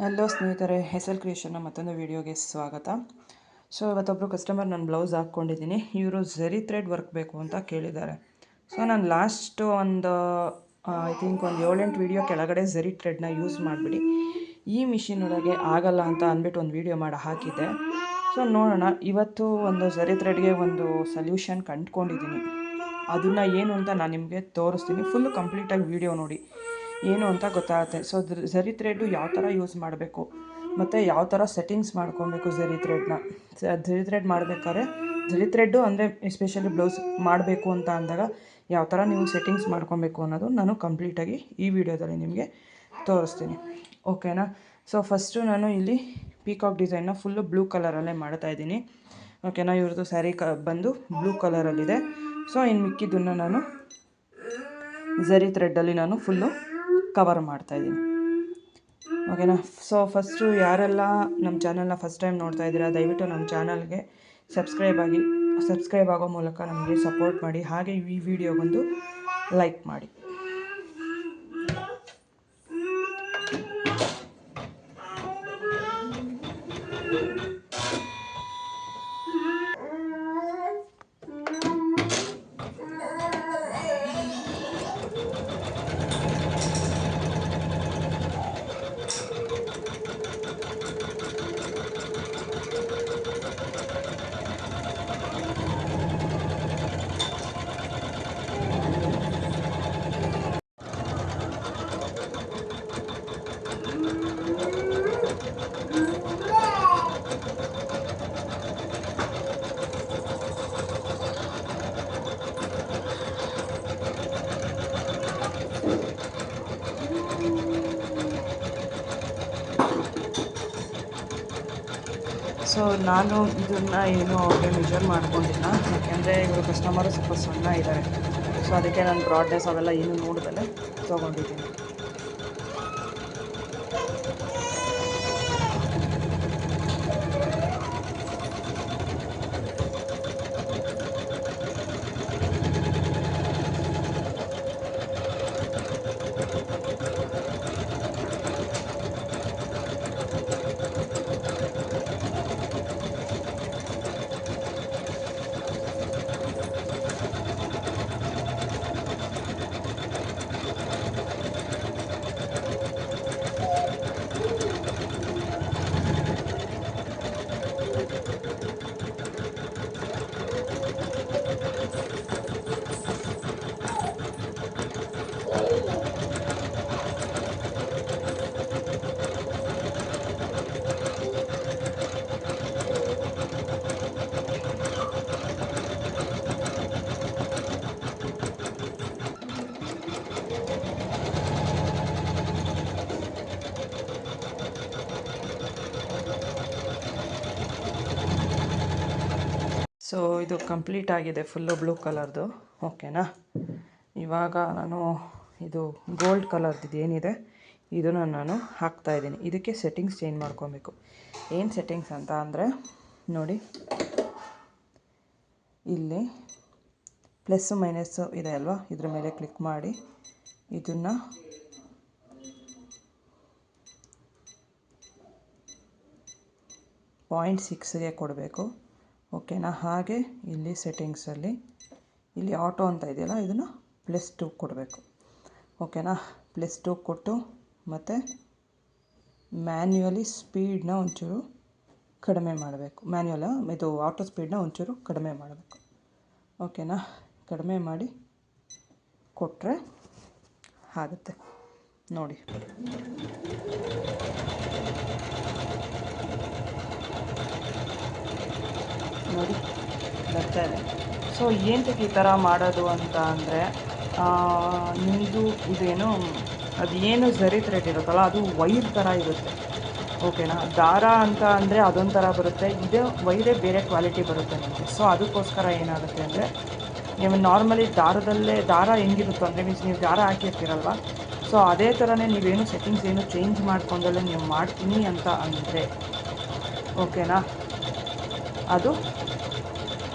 Hello ಸ್ನೇಹಿತರೆ, SL ಕ್ರಿಯೇಷನ್ನ ಮತ್ತೊಂದು ವೀಡಿಯೋಗೆ ಸ್ವಾಗತ. ಸೊ ಇವತ್ತೊಬ್ಬರು ಕಸ್ಟಮರ್ ನಾನು ಬ್ಲೌಸ್ ಹಾಕ್ಕೊಂಡಿದ್ದೀನಿ. ಇವರು ಝರಿ ಥ್ರೆಡ್ ವರ್ಕ್ ಬೇಕು ಅಂತ ಕೇಳಿದ್ದಾರೆ. ಸೊ ನಾನು ಲಾಸ್ಟ್ ಒಂದು ಐ ಥಿಂಕ್ ಒಂದು 7-8 ವೀಡಿಯೋ ಕೆಳಗಡೆ ಝರಿ ಥ್ರೆಡ್ನ ಯೂಸ್ ಮಾಡಿಬಿಡಿ ಈ ಮಿಷಿನ್ ಒಳಗೆ ಆಗಲ್ಲ ಅಂತ ಅಂದ್ಬಿಟ್ಟು ಒಂದು ವೀಡಿಯೋ ಮಾಡಿ ಹಾಕಿದ್ದೆ. ಸೊ ನೋಡೋಣ, ಇವತ್ತು ಒಂದು ಝರಿ ಥ್ರೆಡ್ಗೆ ಒಂದು ಸೊಲ್ಯೂಷನ್ ಕಂಡುಕೊಂಡಿದ್ದೀನಿ. ಅದನ್ನು ಏನು ಅಂತ ನಾನು ನಿಮಗೆ ತೋರಿಸ್ತೀನಿ. ಫುಲ್ ಕಂಪ್ಲೀಟಾಗಿ ವೀಡಿಯೋ ನೋಡಿ ಏನು ಅಂತ ಗೊತ್ತಾಗುತ್ತೆ. ಸೊ ಝರಿ ಥ್ರೆಡ್ಡು ಯಾವ ಥರ ಯೂಸ್ ಮಾಡಬೇಕು ಮತ್ತು ಯಾವ ಥರ ಸೆಟ್ಟಿಂಗ್ಸ್ ಮಾಡ್ಕೊಬೇಕು ಝರಿ ಥ್ರೆಡ್ನ. ಝರಿ ಥ್ರೆಡ್ ಮಾಡಬೇಕಾದ್ರೆ ಝರಿ ಥ್ರೆಡ್ಡು ಅಂದರೆ ಎಸ್ಪೆಷಲಿ ಬ್ಲೌಸ್ ಮಾಡಬೇಕು ಅಂತ ಅಂದಾಗ ಯಾವ ಥರ ನೀವು ಸೆಟ್ಟಿಂಗ್ಸ್ ಮಾಡ್ಕೊಬೇಕು ಅನ್ನೋದು ನಾನು ಕಂಪ್ಲೀಟಾಗಿ ಈ ವಿಡಿಯೋದಲ್ಲಿ ನಿಮಗೆ ತೋರಿಸ್ತೀನಿ. ಓಕೆನಾ? ಸೊ ಫಸ್ಟು ನಾನು ಇಲ್ಲಿ ಪೀಕಾಕ್ ಡಿಸೈನ್ನ ಫುಲ್ಲು ಬ್ಲೂ ಕಲರಲ್ಲೇ ಮಾಡ್ತಾಯಿದ್ದೀನಿ. ಓಕೆನಾ? ಇವ್ರದ್ದು ಸ್ಯಾರಿ ಬಂದು ಬ್ಲೂ ಕಲರಲ್ಲಿದೆ. ಸೊ ಇನ್ನು ಮಿಕ್ಕಿದ್ದನ್ನು ನಾನು ಝರಿ ಥ್ರೆಡ್ಡಲ್ಲಿ ನಾನು ಫುಲ್ಲು ಕವರ್ ಮಾಡ್ತಾಯಿದ್ದೀನಿ. ಓಕೆನಾ? ಸೊ ಫಸ್ಟು ಯಾರೆಲ್ಲ ನಮ್ಮ ಚಾನಲ್ನ ಫಸ್ಟ್ ಟೈಮ್ ನೋಡ್ತಾ ಇದ್ದೀರಾ, ದಯವಿಟ್ಟು ನಮ್ಮ ಚಾನಲ್ಗೆ ಸಬ್ಸ್ಕ್ರೈಬ್ ಆಗೋ ಮೂಲಕ ನಮಗೆ ಸಪೋರ್ಟ್ ಮಾಡಿ. ಹಾಗೆ ಈ ವಿಡಿಯೋಗೊಂದು ಲೈಕ್ ಮಾಡಿ. ಸೊ ನಾನು ಇದನ್ನು ಏನು ಅವ್ರಿಗೆ ಮೆಜರ್ ಮಾಡ್ಕೊಂಡಿಲ್ಲ, ಯಾಕೆಂದರೆ ಇವರು ಕಸ್ಟಮರು ಸ್ವಲ್ಪ ಸಣ್ಣ ಇದ್ದಾರೆ. ಸೊ ಅದಕ್ಕೆ ನಾನು ಬ್ರಾಡ್ನೆಸ್ ಅವೆಲ್ಲ ಏನು ನೋಡಿದಲ್ಲೇ ತೊಗೊಂಡಿದ್ದೀನಿ. ಸೊ ಇದು ಕಂಪ್ಲೀಟ್ ಆಗಿದೆ, ಫುಲ್ಲು ಬ್ಲೂ ಕಲರ್ದು. ಓಕೆನಾ? ಇವಾಗ ನಾನು ಇದು ಗೋಲ್ಡ್ ಕಲರ್ದು ಏನಿದೆ ಇದನ್ನು ನಾನು ಹಾಕ್ತಾಯಿದ್ದೀನಿ. ಇದಕ್ಕೆ ಸೆಟ್ಟಿಂಗ್ಸ್ ಚೇಂಜ್ ಮಾಡ್ಕೊಬೇಕು. ಏನು ಸೆಟ್ಟಿಂಗ್ಸ್ ಅಂತ ಅಂದರೆ ನೋಡಿ, ಇಲ್ಲಿ ಪ್ಲಸ್ಸು ಮೈನಸ್ಸು ಇದೆ ಅಲ್ವಾ, ಇದ್ರ ಮೇಲೆ ಕ್ಲಿಕ್ ಮಾಡಿ ಇದನ್ನು .6ಗೆ ಕೊಡಬೇಕು. ಓಕೆನಾ? ಹಾಗೆ ಇಲ್ಲಿ ಸೆಟ್ಟಿಂಗ್ಸಲ್ಲಿ ಇಲ್ಲಿ ಆಟೋ ಅಂತ ಇದೆಯಲ್ಲ, ಇದನ್ನು +2 ಕೊಡಬೇಕು. ಓಕೆನಾ? +2 ಕೊಟ್ಟು ಮತ್ತು ಮ್ಯಾನ್ಯುವಲಿ ಸ್ಪೀಡನ್ನ ಒಂಚೂರು ಕಡಿಮೆ ಮಾಡಬೇಕು. ಇದು ಆಟೋ ಸ್ಪೀಡನ್ನ ಒಂಚೂರು ಕಡಿಮೆ ಮಾಡಬೇಕು. ಓಕೆನಾ? ಕಡಿಮೆ ಮಾಡಿ ಕೊಟ್ಟರೆ ಆಗುತ್ತೆ ನೋಡಿ. ನೋಡಿ ಬರ್ತಾ ಇದೆ. ಸೊ ಏನಕ್ಕೆ ಈ ಥರ ಮಾಡೋದು ಅಂತ ಅಂದರೆ, ನಿಮ್ಮದು ಇದೇನು ಅದೇನು ಝರಿ ಥ್ರೆಡ್ ಇರುತ್ತಲ್ಲ ಅದು ವೈರ್ ಥರ ಇರುತ್ತೆ. ಓಕೆನಾ? ದಾರ ಅಂತ ಅಂದರೆ ಅದೊಂದು ಥರ ಬರುತ್ತೆ, ಇದು ವೈರೇ ಬೇರೆ ಕ್ವಾಲಿಟಿ ಬರುತ್ತೆ ನಿಮಗೆ. ಸೊ ಅದಕ್ಕೋಸ್ಕರ ಏನಾಗುತ್ತೆ ಅಂದರೆ, ನೀವು ನಾರ್ಮಲಿ ದಾರ ಹೆಂಗಿರುತ್ತೋ ಅಂದರೆ ಮೀನ್ಸ್ ನೀವು ದಾರ ಹಾಕಿರ್ತೀರಲ್ವ, ಸೊ ಅದೇ ಥರನೇ ನೀವೇನು ಸೆಟ್ಟಿಂಗ್ಸ್ ಏನು ಚೇಂಜ್ ಮಾಡ್ಕೊಂಡಲ್ಲೇ ನೀವು ಮಾಡ್ತೀನಿ ಅಂತ ಅಂದರೆ, ಓಕೆನಾ, ಅದು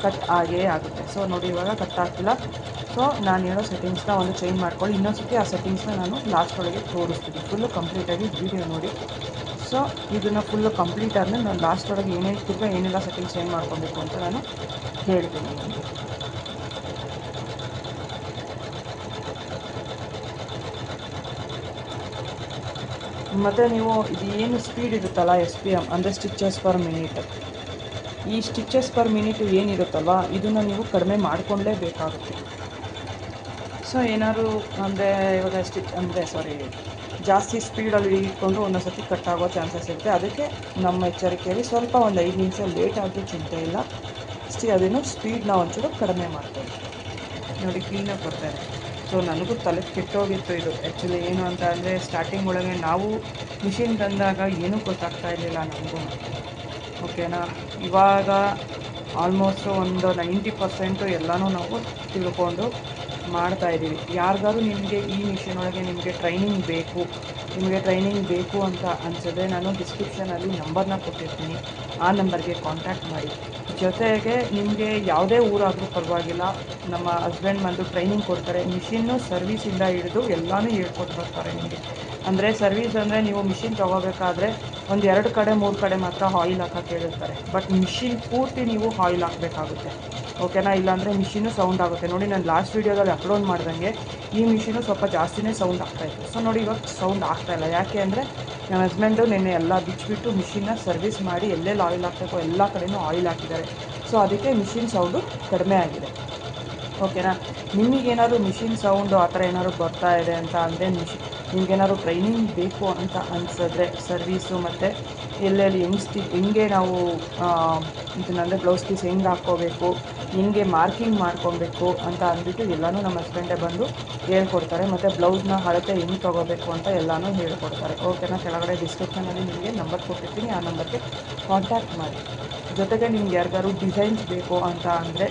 ಕಟ್ ಆಗೇ ಆಗುತ್ತೆ. ಸೊ ನೋಡಿ, ಇವಾಗ ಕಟ್ ಆಗ್ತಿಲ್ಲ. ಸೊ ನಾನು ಹೇಳೋ ಸೆಟ್ಟಿಂಗ್ಸ್ನ ಒಂದು ಚೇಂಜ್ ಮಾಡ್ಕೊಳ್ಳಿ. ಇನ್ನೊಂದು ಸತಿ ಆ ಸೆಟ್ಟಿಂಗ್ಸ್ನ ನಾನು ಲಾಸ್ಟ್ ಒಳಗೆ ತೋರಿಸ್ತೀನಿ. ಫುಲ್ಲು ಕಂಪ್ಲೀಟಾಗಿ ವೀಡಿಯೋ ನೋಡಿ. ಸೊ ಇದನ್ನು ಫುಲ್ಲು ಕಂಪ್ಲೀಟ್ ಆದಮೇಲೆ ನಾನು ಲಾಸ್ಟ್ ಒಳಗೆ ಏನೆಲ್ಲ ಸೆಟ್ಟಿಂಗ್ಸ್ ಚೇಂಜ್ ಮಾಡ್ಕೊಬೇಕು ಅಂತ ನಾನು ಹೇಳ್ತೀನಿ ನಿಮಗೆ. ಮತ್ತು ನೀವು ಇದು ಏನು ಸ್ಪೀಡ್ ಇರುತ್ತಲ್ಲ SPM ಅಂದರೆ ಸ್ಟಿಚಸ್ ಪರ್ ಮಿನಿಟ್, ಈ ಸ್ಟಿಚಸ್ ಪರ್ ಮಿನಿಟ್ ಏನಿರುತ್ತಲ್ವ ಇದನ್ನು ನೀವು ಕಡಿಮೆ ಮಾಡಿಕೊಂಡಲೇಬೇಕಾಗುತ್ತೆ. ಸೊ ಏನಾದ್ರು ಅಂದರೆ ಇವಾಗ ಜಾಸ್ತಿ ಸ್ಪೀಡಲ್ಲಿ ಇಟ್ಕೊಂಡು ಒಂದೊಂದು ಸತಿ ಕಟ್ಟಾಗೋ ಚಾನ್ಸಸ್ ಇರುತ್ತೆ. ಅದಕ್ಕೆ ನಮ್ಮ ಎಚ್ಚರಿಕೆಯಲ್ಲಿ ಸ್ವಲ್ಪ ಒಂದು 5 ನಿಮಿಷ ಲೇಟ್ ಆದರೂ ಚಿಂತೆ ಇಲ್ಲ, ಅದನ್ನು ಸ್ಪೀಡ್ನ ಒಂಚೂರು ಕಡಿಮೆ ಮಾಡ್ಕೊಳ್ಳಿ. ನೋಡಿ ಕ್ಲೀನಾಗಿ ಬರ್ತಾಯಿದೆ. ಸೊ ನನಗೂ ತಲೆ ಕೆಟ್ಟೋಗಿತ್ತು ಇದು ಆ್ಯಕ್ಚುಲಿ. ಏನು ಅಂತ ಅಂದರೆ ಸ್ಟಾರ್ಟಿಂಗ್ ಒಳಗೆ ನಾವು ಮಿಷಿನ್ ತಂದಾಗ ಏನೂ ಗೊತ್ತಾಗ್ತಾ ಇರಲಿಲ್ಲ ನನಗೂ, ಓಕೆನಾ. ಇವಾಗ ಆಲ್ಮೋಸ್ಟು ಒಂದು 90% ಎಲ್ಲನೂ ನಾವು ತಿಳ್ಕೊಂಡು ಮಾಡ್ತಾಯಿದ್ದೀವಿ. ಯಾರಿಗಾದ್ರು ನಿಮಗೆ ಈ ಮಿಷಿನ್ ಒಳಗೆ ನಿಮಗೆ ಟ್ರೈನಿಂಗ್ ಬೇಕು ಅಂತ ಅನಿಸಿದ್ರೆ ನಾನು ಡಿಸ್ಕ್ರಿಪ್ಷನಲ್ಲಿ ನಂಬರ್ನ ಕೊಟ್ಟಿರ್ತೀನಿ, ಆ ನಂಬರ್ಗೆ ಕಾಂಟ್ಯಾಕ್ಟ್ ಮಾಡಿ. ಜೊತೆಗೆ ನಿಮಗೆ ಯಾವುದೇ ಊರಾದರೂ ಪರವಾಗಿಲ್ಲ, ನಮ್ಮ ಹಸ್ಬೆಂಡ್ ಬಂದು ಟ್ರೈನಿಂಗ್ ಕೊಡ್ತಾರೆ. ಮಿಷಿನ್ನು ಸರ್ವೀಸಿಂದ ಹಿಡಿದು ಎಲ್ಲನೂ ಹೇಳ್ಕೊಟ್ಟು ಬರ್ತಾರೆ ನಿಮಗೆ. ಅಂದರೆ ಸರ್ವೀಸ್ ಅಂದರೆ ನೀವು ಮಿಷಿನ್ ತೊಗೋಬೇಕಾದ್ರೆ ಒಂದು 2 ಕಡೆ 3 ಕಡೆ ಮಾತ್ರ ಆಯಿಲ್ ಹಾಕೋಕ್ಕೆ ಹೇಳಿರ್ತಾರೆ. ಬಟ್ ಮಿಷಿನ್ ಪೂರ್ತಿ ನೀವು ಆಯಿಲ್ ಹಾಕಬೇಕಾಗುತ್ತೆ, ಓಕೆನಾ. ಇಲ್ಲಾಂದರೆ ಮಿಷಿನು ಸೌಂಡ್ ಆಗುತ್ತೆ. ನೋಡಿ ನಾನು ಲಾಸ್ಟ್ ವೀಡಿಯೋದಲ್ಲಿ ಅಪ್ಲೋಡ್ ಮಾಡ್ದಂಗೆ ಈ ಮಿಷಿನು ಸ್ವಲ್ಪ ಜಾಸ್ತಿನೇ ಸೌಂಡ್ ಆಗ್ತಾಯಿತ್ತು. ಸೊ ನೋಡಿ ಇವಾಗ ಸೌಂಡ್ ಆಗ್ತಾಯಿಲ್ಲ. ಯಾಕೆ ಅಂದರೆ ನನ್ನ ಹಸ್ಬೆಂಡು ನೆನ್ನೆ ಎಲ್ಲ ಬಿಚ್ಚಿಬಿಟ್ಟು ಮಿಷಿನ್ನ ಸರ್ವಿಸ್ ಮಾಡಿ ಎಲ್ಲೆಲ್ಲಿ ಆಯಿಲ್ ಹಾಕಬೇಕೋ ಎಲ್ಲ ಕಡೆಯೂ ಆಯಿಲ್ ಹಾಕಿದ್ದಾರೆ. ಸೊ ಅದಕ್ಕೆ ಮಿಷಿನ್ ಸೌಂಡು ಕಡಿಮೆ ಆಗಿದೆ, ಓಕೆನಾ. ನಿಮಗೇನಾದ್ರು ಮಿಷಿನ್ ಸೌಂಡು ಆ ಥರ ಏನಾದ್ರು ಬರ್ತಾ ಇದೆ ಅಂತ ಅಂದರೆ ನಿಮಗೇನಾದ್ರು ಟ್ರೈನಿಂಗ್ ಬೇಕು ಅಂತ ಅನಿಸಿದ್ರೆ ಸರ್ವೀಸು ಮತ್ತು ಎಲ್ಲೆಲ್ಲಿ ಹೆಂಗೆ ನಾವು ಇದನ್ನಂದರೆ ಬ್ಲೌಸ್ ಪೀಸ್ ಹೆಂಗೆ ಹಾಕ್ಕೋಬೇಕು, ಹೆಂಗೆ ಮಾರ್ಕಿಂಗ್ ಮಾಡ್ಕೊಬೇಕು ಅಂತ ಅಂದ್ಬಿಟ್ಟು ಎಲ್ಲನೂ ನಮ್ಮ ಹಸ್ಬೆಂಡೇ ಬಂದು ಹೇಳ್ಕೊಡ್ತಾರೆ. ಮತ್ತು ಬ್ಲೌಸ್ನ ಅಳತೆ ಹೆಂಗೆ ತೊಗೋಬೇಕು ಅಂತ ಎಲ್ಲನೂ ಹೇಳ್ಕೊಡ್ತಾರೆ, ಓಕೆನಾ. ಕೆಳಗಡೆ ಡಿಸ್ಕ್ರಿಪ್ಷನಲ್ಲಿ ನಿಮಗೆ ನಂಬರ್ ಕೊಟ್ಟಿರ್ತೀನಿ, ಆ ನಂಬರ್ಗೆ ಕಾಂಟ್ಯಾಕ್ಟ್ ಮಾಡಿ. ಜೊತೆಗೆ ನಿಮ್ಗೆ ಯಾರಿಗಾದ್ರು ಡಿಸೈನ್ಸ್ ಬೇಕು ಅಂತ ಅಂದರೆ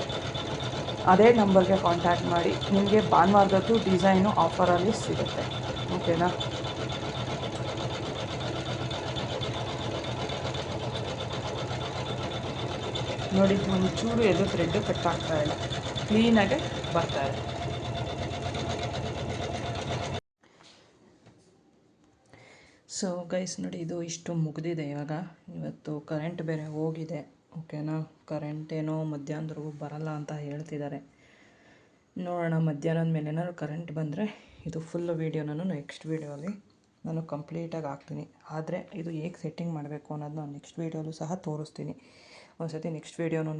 ಅದೇ ನಂಬರ್ಗೆ ಕಾಂಟ್ಯಾಕ್ಟ್ ಮಾಡಿ. ನಿಮಗೆ ಭಾನುವಾರದದ್ದು ಡಿಸೈನು ಆಫರಲ್ಲಿ ಸಿಗುತ್ತೆ, ಓಕೆನಾ. ನೋಡಿ ಒಂಚೂರು ಎದು ಥ್ರೆಡ್ಡು ಕಟ್ ಆಗ್ತಾ ಇಲ್ಲ, ಕ್ಲೀನಾಗೆ ಬರ್ತಾಯಿದೆ. ಸೊ ಗೈಸ್ ನೋಡಿ ಇದು ಇಷ್ಟು ಮುಗಿದಿದೆ. ಇವತ್ತು ಕರೆಂಟ್ ಬೇರೆ ಹೋಗಿದೆ, ಓಕೆನಾ. ಕರೆಂಟ್ ಏನೋ ಮಧ್ಯಾಹ್ನದವರೆಗೂ ಬರಲ್ಲ ಅಂತ ಹೇಳ್ತಿದ್ದಾರೆ. ನೋಡೋಣ, ಮಧ್ಯಾಹ್ನದ ಮೇಲೆ ಏನಾದ್ರು ಕರೆಂಟ್ ಬಂದರೆ ಇದು ಫುಲ್ ವೀಡಿಯೋನೂ ನೆಕ್ಸ್ಟ್ ವೀಡಿಯೋಲಿ ನಾನು ಕಂಪ್ಲೀಟಾಗಿ ಹಾಕ್ತೀನಿ. ಆದರೆ ಇದು ಹೇಗೆ ಸೆಟ್ಟಿಂಗ್ ಮಾಡಬೇಕು ಅನ್ನೋದು ನಾನು ನೆಕ್ಸ್ಟ್ ವೀಡಿಯೋಲು ಸಹ ತೋರಿಸ್ತೀನಿ. ಒಂದ್ಸತಿ ನೆಕ್ಸ್ಟ್ ವೀಡಿಯೋನೂ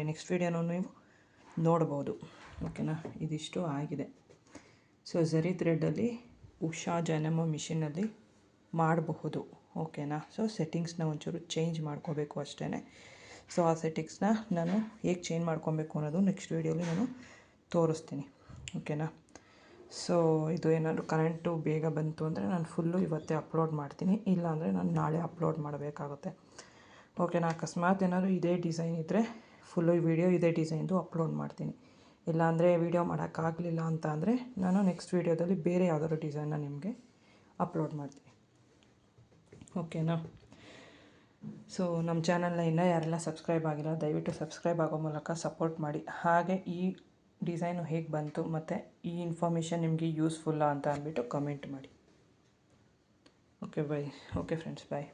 ನೆಕ್ಸ್ಟ್ ವೀಡಿಯೋನೂ ನೀವು ನೋಡ್ಬೋದು, ಓಕೆನಾ. ಇದಿಷ್ಟು ಆಗಿದೆ. ಸೊ ಝರಿ ಥ್ರೆಡ್ಡಲ್ಲಿ ಉಷಾ ಜೈನಮ್ಮ ಮಿಷಿನಲ್ಲಿ ಮಾಡಬಹುದು, ಓಕೆನಾ. ಸೊ ಸೆಟ್ಟಿಂಗ್ಸ್ನ ಒಂಚೂರು ಚೇಂಜ್ ಮಾಡ್ಕೋಬೇಕು ಅಷ್ಟೇ. ಸೊ ಆ ಸೆಟ್ಟಿಂಗ್ಸ್ನ ನಾನು ಹೇಗೆ ಚೇಂಜ್ ಮಾಡ್ಕೊಬೇಕು ಅನ್ನೋದು ನೆಕ್ಸ್ಟ್ ವೀಡಿಯೋಲಿ ನಾನು ತೋರಿಸ್ತೀನಿ, ಓಕೆನಾ. ಸೊ ಇದು ಏನಾದರೂ ಕರೆಂಟು ಬೇಗ ಬಂತು ಅಂದರೆ ನಾನು ಫುಲ್ಲು ಇವತ್ತೇ ಅಪ್ಲೋಡ್ ಮಾಡ್ತೀನಿ, ಇಲ್ಲಾಂದರೆ ನಾನು ನಾಳೆ ಅಪ್ಲೋಡ್ ಮಾಡಬೇಕಾಗುತ್ತೆ, ಓಕೆನಾ. ಅಕಸ್ಮಾತ್ ಏನಾದರೂ ಇದೇ ಡಿಸೈನ್ ಇದ್ದರೆ ಫುಲ್ಲು ವೀಡಿಯೋ ಇದೇ ಡಿಸೈನ್ದು ಅಪ್ಲೋಡ್ ಮಾಡ್ತೀನಿ. ಇಲ್ಲಾಂದರೆ ವೀಡಿಯೋ ಮಾಡೋಕ್ಕಾಗಲಿಲ್ಲ ಅಂತ ಅಂದರೆ ನಾನು ನೆಕ್ಸ್ಟ್ ವೀಡಿಯೋದಲ್ಲಿ ಬೇರೆ ಯಾವುದಾದ್ರು ಡಿಸೈನ್ನ ನಿಮಗೆ ಅಪ್ಲೋಡ್ ಮಾಡ್ತೀನಿ, ಓಕೆನಾ. ಸೊ ನಮ್ಮ ಚಾನಲ್ನ ಇನ್ನೂ ಯಾರೆಲ್ಲ ಸಬ್ಸ್ಕ್ರೈಬ್ ಆಗಿಲ್ಲ ದಯವಿಟ್ಟು ಸಬ್ಸ್ಕ್ರೈಬ್ ಆಗೋ ಮೂಲಕ ಸಪೋರ್ಟ್ ಮಾಡಿ. ಹಾಗೆ ಈ ಡಿಸೈನು ಹೇಗೆ ಬಂತು ಮತ್ತು ಈ ಇನ್ಫಾರ್ಮೇಷನ್ ನಿಮಗೆ ಯೂಸ್ಫುಲ್ಲಾ ಅಂತ ಅಂದ್ಬಿಟ್ಟು ಕಮೆಂಟ್ ಮಾಡಿ. ಓಕೆ ಫ್ರೆಂಡ್ಸ್, ಬಾಯ್.